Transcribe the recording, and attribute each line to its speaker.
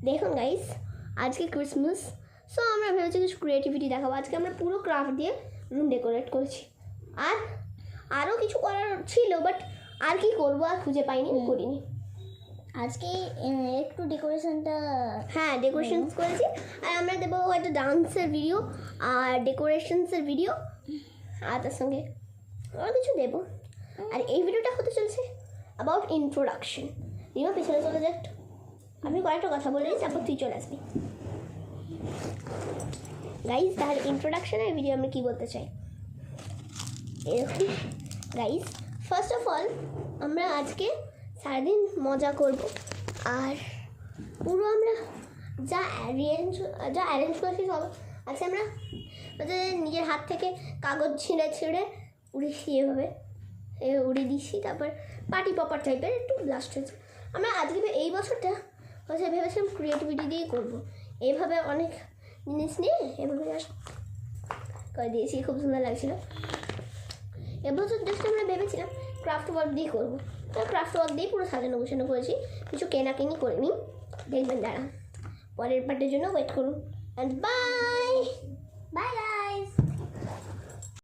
Speaker 1: দেখুন গাইস, আজকে Christmas, so আমরা ভেবেছি কিছু ক্রিয়েটিভিটি দেখাবো। আজকে আমরা পুরো ক্রাফট দিয়ে রুম ডেকোরেট করেছি। আর আরও কিছু করার ছিল, বাট আর কি করবো, আর খুঁজে পাইনি, করিনি।
Speaker 2: আজকে একটু ডেকোরেশনটা
Speaker 1: ডেকোরেশনস করেছি। আর আমরা দেবো হয়তো ডান্সের ভিডিও আর ডেকোরেশনসের ভিডিও, আর তার সঙ্গে আরও কিছু দেবো। আর এই ভিডিওটা হতে চলছে অ্যাবাউট ইন্ট্রোডাকশন। রিমা পেছনে চলে যাক, আমি কয়েকটা কথা বলে দিই, তারপর তুই চলে আসবি। গাইজ, তার ইন্ট্রোডাকশনের ভিডিও আমি কী বলতে চাই এরকম। গাইজ, ফার্স্ট অফ অল আমরা আজকে সারাদিন মজা করব। আর পুরো আমরা যা অ্যারেঞ্জ করেছি সব আছে। আমরা নিজের হাত থেকে কাগজ ছিঁড়ে উড়িয়েছি, এভাবে উড়িয়ে দিচ্ছি। তারপর পার্টি পপার টাইপের একটু ব্লাস্ট হয়েছে। আমরা আজকে এই বছরটা হচ্ছে ভেবেছিলাম ক্রিয়েটিভিটি দিয়ে করবো। এইভাবে অনেক জিনিস নিয়ে এভাবে জাস্ট করে দিয়েছি, খুব সুন্দর লাগছিল। এবছর জাস্ট আমরা ভেবেছিলাম ক্রাফট ওয়ার্ক দিয়ে করবো। তো ক্রাফট ওয়ার্ক দিয়ে পুরো সাজানো গোছানো করেছি, কিছু কেনাকিনি করিনি। দেখবেন দাঁড়া, পরের পার্টের জন্য ওয়েট করুন। And bye
Speaker 2: bye guys.